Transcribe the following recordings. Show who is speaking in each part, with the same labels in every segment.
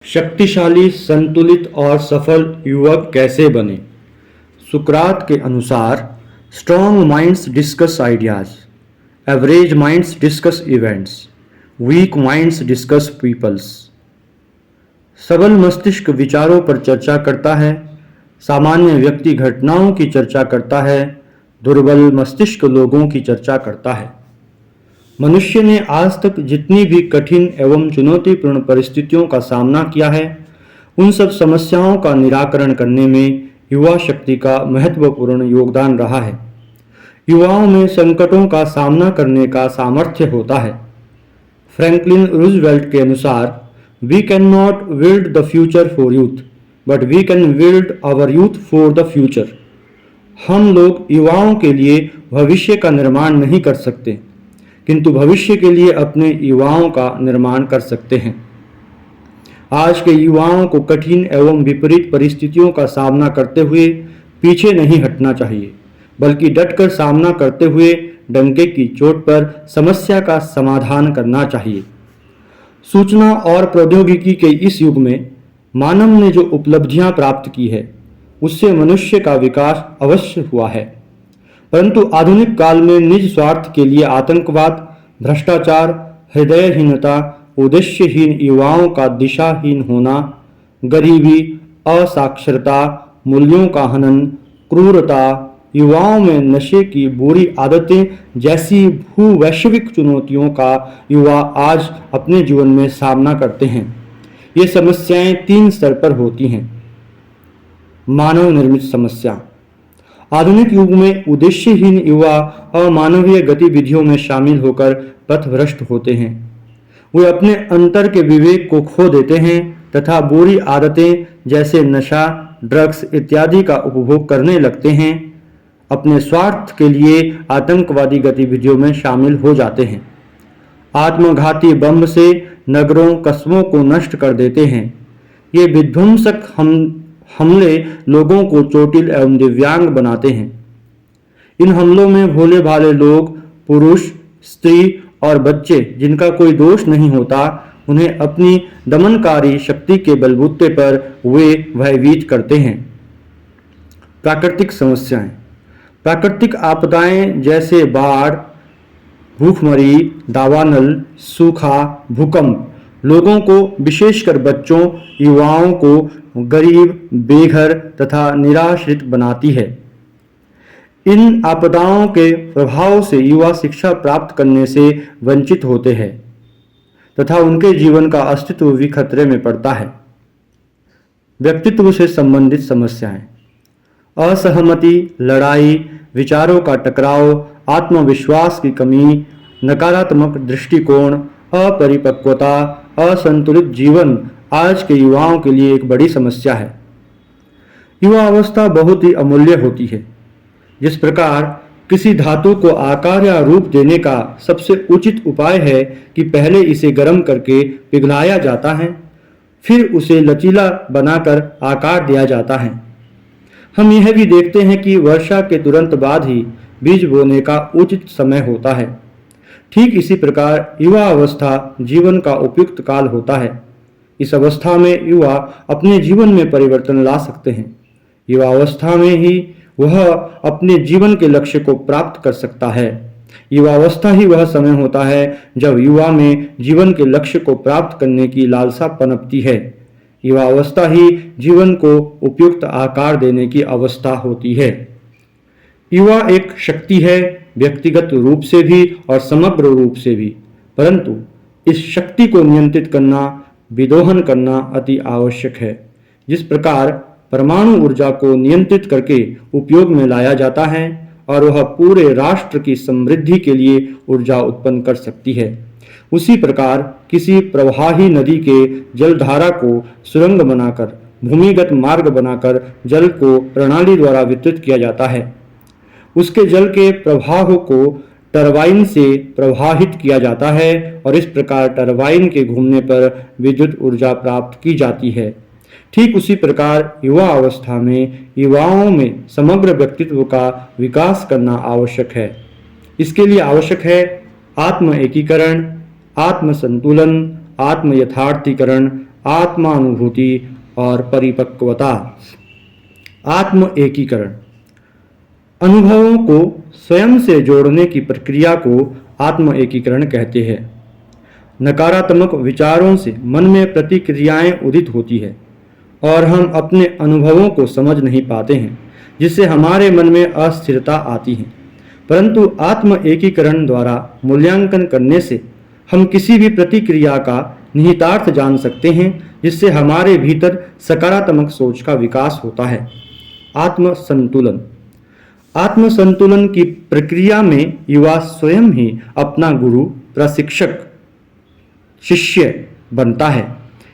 Speaker 1: शक्तिशाली, संतुलित और सफल युवक कैसे बने? सुकरात के अनुसार, strong minds discuss ideas, average minds discuss events, weak minds discuss peoples. सबल मस्तिष्क विचारों पर चर्चा करता है, सामान्य व्यक्ति घटनाओं की चर्चा करता है, दुर्बल मस्तिष्क लोगों की चर्चा करता है। मनुष्य ने आज तक जितनी भी कठिन एवं चुनौतीपूर्ण परिस्थितियों का सामना किया है, उन सब समस्याओं का निराकरण करने में युवा शक्ति का महत्वपूर्ण योगदान रहा है। युवाओं में संकटों का सामना करने का सामर्थ्य होता है। फ्रैंकलिन रूजवेल्ट के अनुसार, we can not build the future for youth, but we can build our youth for the future. हम लोग युवाओं के लिए भविष्य का निर्माण नहीं कर सकते, किंतु भविष्य के लिए अपने युवाओं का निर्माण कर सकते हैं। आज के युवाओं को कठिन एवं विपरीत परिस्थितियों का सामना करते हुए पीछे नहीं हटना चाहिए, बल्कि डटकर सामना करते हुए डंके की चोट पर समस्या का समाधान करना चाहिए। सूचना और प्रौद्योगिकी के इस युग में मानव ने जो उपलब्धियां प्राप्त की है, उससे मनुष्य का विकास अवश्य हुआ है, परंतु आधुनिक काल में निज स्वार्थ के लिए आतंकवाद, भ्रष्टाचार, हृदयहीनता, उद्देश्यहीन युवाओं का दिशाहीन होना, गरीबी, असाक्षरता, मूल्यों का हनन, क्रूरता, युवाओं में नशे की बुरी आदतें जैसी भूवैश्विक चुनौतियों का युवा आज अपने जीवन में सामना करते हैं। ये समस्याएं 3 स्तर पर होती हैं। मानव निर्मित समस्या। आधुनिक युग में उद्देश्यहीन युवा अमानवीय गतिविधियों में शामिल होकर पथभ्रष्ट होते हैं। वे अपने अंतर के विवेक को खो देते हैं तथा बुरी आदतें जैसे नशा, ड्रग्स इत्यादि का उपभोग करने लगते हैं। अपने स्वार्थ के लिए आतंकवादी गतिविधियों में शामिल हो जाते हैं। आत्मघाती बम से नगरों, कस्बों को नष्ट कर देते हैं। ये विध्वंसक हमले लोगों को चोटिल एवं दिव्यांग बनाते हैं। इन हमलों में भोले भाले लोग, पुरुष, स्त्री और बच्चे, जिनका कोई दोष नहीं होता, उन्हें अपनी दमनकारी शक्ति के बलबूते पर वे भयभीत करते हैं। प्राकृतिक समस्याएं। प्राकृतिक आपदाएं जैसे बाढ़, भूखमरी, दावानल, सूखा, भूकंप लोगों को, विशेषकर बच्चों, युवाओं को गरीब, बेघर तथा निराश्रित बनाती है। इन आपदाओं के प्रभाव से युवा शिक्षा प्राप्त करने से वंचित होते हैं तथा उनके जीवन का अस्तित्व भी खतरे में पड़ता है। व्यक्तित्व से संबंधित समस्याएं। असहमति, लड़ाई, विचारों का टकराव, आत्मविश्वास की कमी, नकारात्मक दृष्टिकोण, अपरिपक्वता, असंतुलित जीवन आज के युवाओं के लिए एक बड़ी समस्या है। युवा अवस्था बहुत ही अमूल्य होती है। जिस प्रकार किसी धातु को आकार या रूप देने का सबसे उचित उपाय है कि पहले इसे गर्म करके पिघलाया जाता है, फिर उसे लचीला बनाकर आकार दिया जाता है। हम यह भी देखते हैं कि वर्षा के तुरंत बाद ही बीज बोने का उचित समय होता है। ठीक इसी प्रकार युवा अवस्था जीवन का उपयुक्त काल होता है। इस अवस्था में युवा अपने जीवन में परिवर्तन ला सकते हैं। युवा अवस्था में ही वह अपने जीवन के लक्ष्य को प्राप्त कर सकता है। युवा अवस्था ही वह समय होता है जब युवा में जीवन के लक्ष्य को प्राप्त करने की लालसा पनपती है। युवा अवस्था ही जीवन को उपयुक्त आकार देने की अवस्था होती है। युवा एक शक्ति है, व्यक्तिगत रूप से भी और समग्र रूप से भी, परंतु इस शक्ति को नियंत्रित करना, विदोहन करना अति आवश्यक है। जिस प्रकार परमाणु ऊर्जा को नियंत्रित करके उपयोग में लाया जाता है और वह पूरे राष्ट्र की समृद्धि के लिए ऊर्जा उत्पन्न कर सकती है, उसी प्रकार किसी प्रवाही नदी के जलधारा को सुरंग बनाकर, भूमिगत मार्ग बनाकर जल को प्रणाली द्वारा वितरित किया जाता है। उसके जल के प्रवाह को टरबाइन से प्रवाहित किया जाता है और इस प्रकार टरबाइन के घूमने पर विद्युत ऊर्जा प्राप्त की जाती है। ठीक उसी प्रकार युवा अवस्था में युवाओं में समग्र व्यक्तित्व का विकास करना आवश्यक है। इसके लिए आवश्यक है आत्म एकीकरण, आत्म संतुलन, आत्म यथार्थीकरण, आत्मानुभूति और परिपक्वता। आत्म एकीकरण। अनुभवों को स्वयं से जोड़ने की प्रक्रिया को आत्म एकीकरण कहते हैं। नकारात्मक विचारों से मन में प्रतिक्रियाएं उदित होती है और हम अपने अनुभवों को समझ नहीं पाते हैं, जिससे हमारे मन में अस्थिरता आती है। परंतु आत्म एकीकरण द्वारा मूल्यांकन करने से हम किसी भी प्रतिक्रिया का निहितार्थ जान सकते हैं, जिससे हमारे भीतर सकारात्मक सोच का विकास होता है। आत्म संतुलन। आत्म संतुलन की प्रक्रिया में युवा स्वयं ही अपना गुरु, प्रशिक्षक, शिष्य बनता है।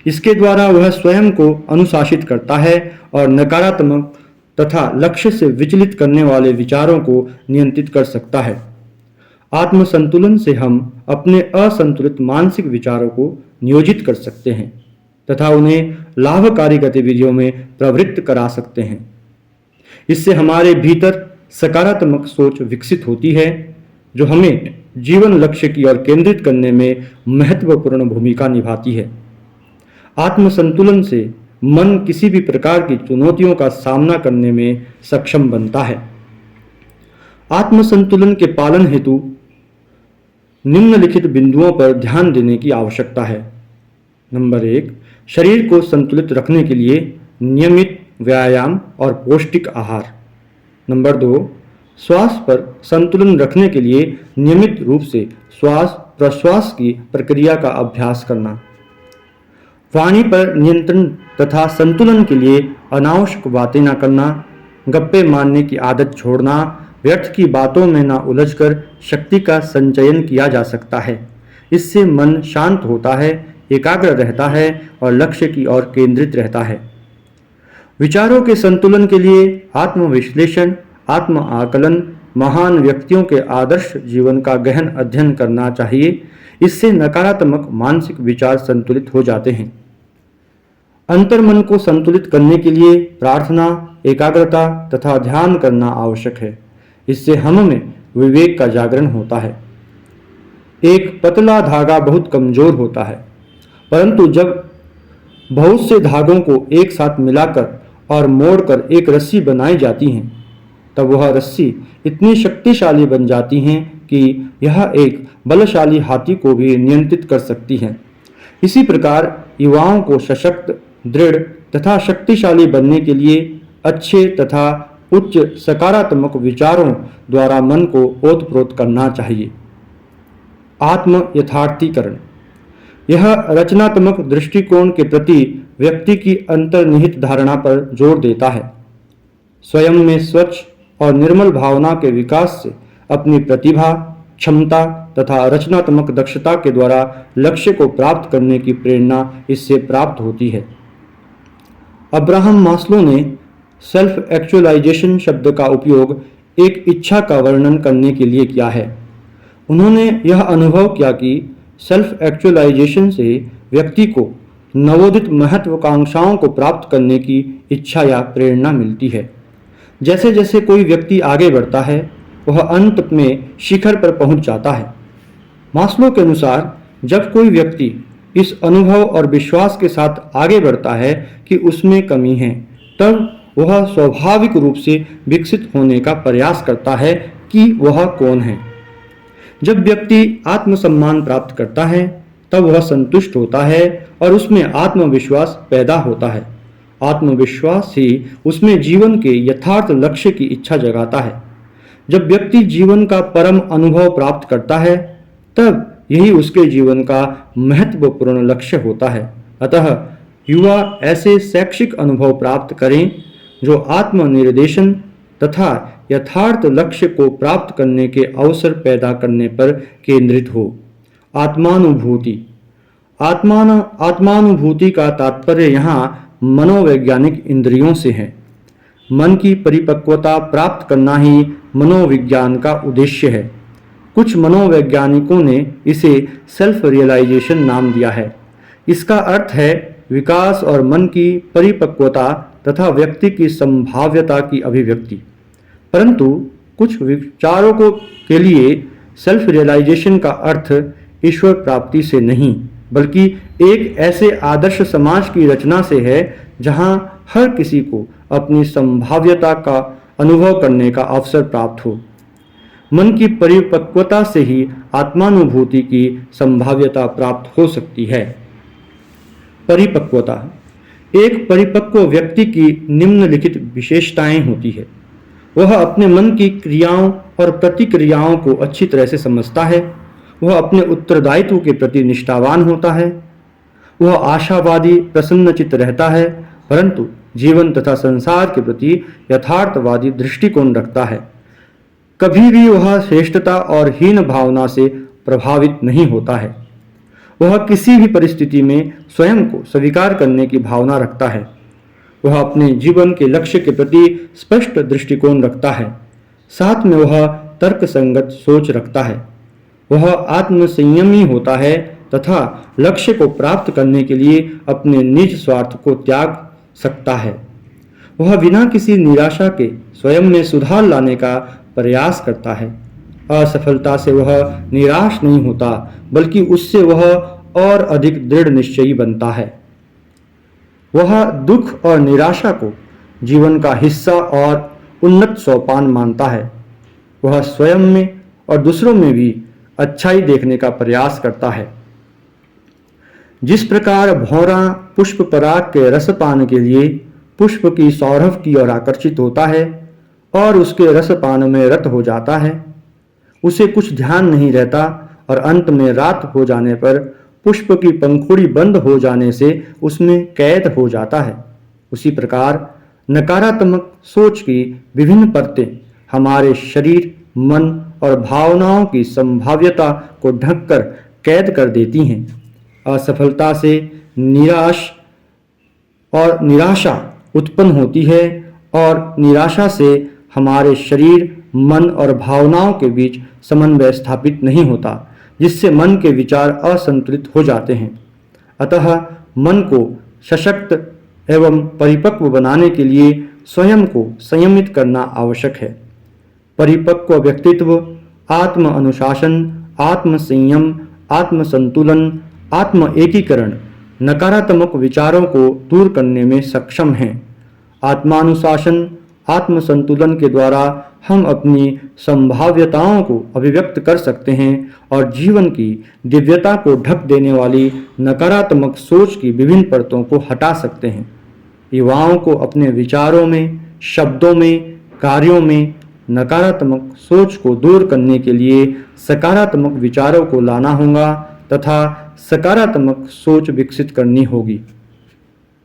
Speaker 1: इसके द्वारा वह स्वयं को अनुशासित करता है और नकारात्मक तथा लक्ष्य से विचलित करने वाले विचारों को नियंत्रित कर सकता है। आत्म संतुलन से हम अपने असंतुलित मानसिक विचारों को नियोजित कर सकते हैं तथा उन्हें लाभकारी गतिविधियों में प्रवृत्त करा सकते हैं। इससे हमारे भीतर सकारात्मक सोच विकसित होती है, जो हमें जीवन लक्ष्य की ओर केंद्रित करने में महत्वपूर्ण भूमिका निभाती है। आत्म संतुलन से मन किसी भी प्रकार की चुनौतियों का सामना करने में सक्षम बनता है। आत्म संतुलन के पालन हेतु निम्नलिखित बिंदुओं पर ध्यान देने की आवश्यकता है। नंबर 1, शरीर को संतुलित रखने के लिए नियमित व्यायाम और पौष्टिक आहार। नंबर 2, श्वास पर संतुलन रखने के लिए नियमित रूप से श्वास प्रश्वास की प्रक्रिया का अभ्यास करना। वाणी पर नियंत्रण तथा संतुलन के लिए अनावश्यक बातें न करना, गप्पे मारने की आदत छोड़ना, व्यर्थ की बातों में न उलझकर शक्ति का संचयन किया जा सकता है। इससे मन शांत होता है, एकाग्र रहता है और लक्ष्य की ओर केंद्रित रहता है। विचारों के संतुलन के लिए आत्मविश्लेषण, आत्म आकलन, महान व्यक्तियों के आदर्श जीवन का गहन अध्ययन करना चाहिए। इससे नकारात्मक मानसिक विचार संतुलित हो जाते हैं। अंतर्मन को संतुलित करने के लिए प्रार्थना, एकाग्रता तथा ध्यान करना आवश्यक है। इससे हम में विवेक का जागरण होता है। एक पतला धागा बहुत कमजोर होता है, परंतु जब बहुत से धागों को एक साथ मिलाकर और मोड़कर एक रस्सी बनाई जाती है, तब वह रस्सी इतनी शक्तिशाली बन जाती है कि यह एक बलशाली हाथी को भी नियंत्रित कर सकती है। इसी प्रकार युवाओं को सशक्त, दृढ़ तथा शक्तिशाली बनने के लिए अच्छे तथा उच्च सकारात्मक विचारों द्वारा मन को ओतप्रोत करना चाहिए। आत्म यथार्थीकरण। यह रचनात्मक दृष्टिकोण के प्रति व्यक्ति की अंतर्निहित धारणा पर जोर देता है। स्वयं में स्वच्छ और निर्मल भावना के विकास से अपनी प्रतिभा, क्षमता तथा रचनात्मक दक्षता के द्वारा लक्ष्य को प्राप्त करने की प्रेरणा इससे प्राप्त होती है। अब्राहम मास्लो ने सेल्फ एक्चुअलाइजेशन शब्द का उपयोग एक इच्छा का वर्णन करने के लिए किया है। उन्होंने यह अनुभव किया कि सेल्फ एक्चुअलाइजेशन से व्यक्ति को नवोदित महत्वाकांक्षाओं को प्राप्त करने की इच्छा या प्रेरणा मिलती है। जैसे जैसे कोई व्यक्ति आगे बढ़ता है, वह अंत में शिखर पर पहुंच जाता है। मास्लो के अनुसार जब कोई व्यक्ति इस अनुभव और विश्वास के साथ आगे बढ़ता है कि उसमें कमी है, तब वह स्वाभाविक रूप से विकसित होने का प्रयास करता है कि वह कौन है। जब व्यक्ति आत्मसम्मान प्राप्त करता है, तब वह संतुष्ट होता है और उसमें आत्मविश्वास पैदा होता है। आत्मविश्वास ही उसमें जीवन के यथार्थ लक्ष्य की इच्छा जगाता है। जब व्यक्ति जीवन का परम अनुभव प्राप्त करता है, तब यही उसके जीवन का महत्वपूर्ण लक्ष्य होता है। अतः युवा ऐसे शैक्षिक अनुभव प्राप्त करें जो आत्मनिर्देशन तथा यथार्थ लक्ष्य को प्राप्त करने के अवसर पैदा करने पर केंद्रित हो। आत्मानुभूति। आत्मानुभूति का तात्पर्य यहाँ मनोवैज्ञानिक इंद्रियों से है। मन की परिपक्वता प्राप्त करना ही मनोविज्ञान का उद्देश्य है। कुछ मनोवैज्ञानिकों ने इसे सेल्फ रियलाइजेशन नाम दिया है। इसका अर्थ है विकास और मन की परिपक्वता तथा व्यक्ति की संभाव्यता की अभिव्यक्ति। परंतु कुछ विचारकों के लिए सेल्फ रियलाइजेशन का अर्थ ईश्वर प्राप्ति से नहीं, बल्कि एक ऐसे आदर्श समाज की रचना से है जहां हर किसी को अपनी संभाव्यता का अनुभव करने का अवसर प्राप्त हो। मन की परिपक्वता से ही आत्मानुभूति की संभाव्यता प्राप्त हो सकती है। परिपक्वता। एक परिपक्व व्यक्ति की निम्नलिखित विशेषताएं होती है। वह अपने मन की क्रियाओं और प्रतिक्रियाओं को अच्छी तरह से समझता है। वह अपने उत्तरदायित्व के प्रति निष्ठावान होता है। वह आशावादी प्रसन्नचित्त रहता है, परंतु जीवन तथा संसार के प्रति यथार्थवादी दृष्टिकोण रखता है। कभी भी वह श्रेष्ठता और हीन भावना से प्रभावित नहीं होता है। वह किसी भी परिस्थिति में स्वयं को स्वीकार करने की भावना रखता है। वह अपने जीवन के लक्ष्य के प्रति स्पष्ट दृष्टिकोण रखता है। साथ में वह तर्कसंगत सोच रखता है। वह आत्मसंयमी होता है तथा लक्ष्य को प्राप्त करने के लिए अपने निज स्वार्थ को त्याग सकता है। वह बिना किसी निराशा के स्वयं में सुधार लाने का प्रयास करता है। असफलता से वह निराश नहीं होता, बल्कि उससे वह और अधिक दृढ़ निश्चयी बनता है। वह दुख और निराशा को जीवन का हिस्सा और उन्नत सोपान मानता है। वह स्वयं में और दूसरों में भी अच्छाई देखने का प्रयास करता है। जिस प्रकार भौरा पुष्प पराग के रसपान के लिए पुष्प की सौरभ की ओर आकर्षित होता है और उसके रसपान में रत हो जाता है, उसे कुछ ध्यान नहीं रहता और अंत में रात हो जाने पर पुष्प की पंखुड़ी बंद हो जाने से उसमें कैद हो जाता है, उसी प्रकार नकारात्मक सोच की विभिन्न परतें हमारे शरीर, मन और भावनाओं की संभाव्यता को ढककर कैद कर देती हैं। असफलता से निराशा उत्पन्न होती है और निराशा से हमारे शरीर, मन और भावनाओं के बीच समन्वय स्थापित नहीं होता, जिससे मन के विचार असंतुलित हो जाते हैं। अतः मन को सशक्त एवं परिपक्व बनाने के लिए स्वयं को संयमित करना आवश्यक है। परिपक्व व्यक्तित्व आत्म अनुशासन, आत्म संयम, आत्म संतुलन, आत्म एकीकरण, नकारात्मक विचारों को दूर करने में सक्षम हैं। आत्मानुशासन, आत्म संतुलन के द्वारा हम अपनी संभाव्यताओं को अभिव्यक्त कर सकते हैं और जीवन की दिव्यता को ढक देने वाली नकारात्मक सोच की विभिन्न परतों को हटा सकते हैं। युवाओं को अपने विचारों में, शब्दों में, कार्यों में नकारात्मक सोच को दूर करने के लिए सकारात्मक विचारों को लाना होगा तथा सकारात्मक सोच विकसित करनी होगी।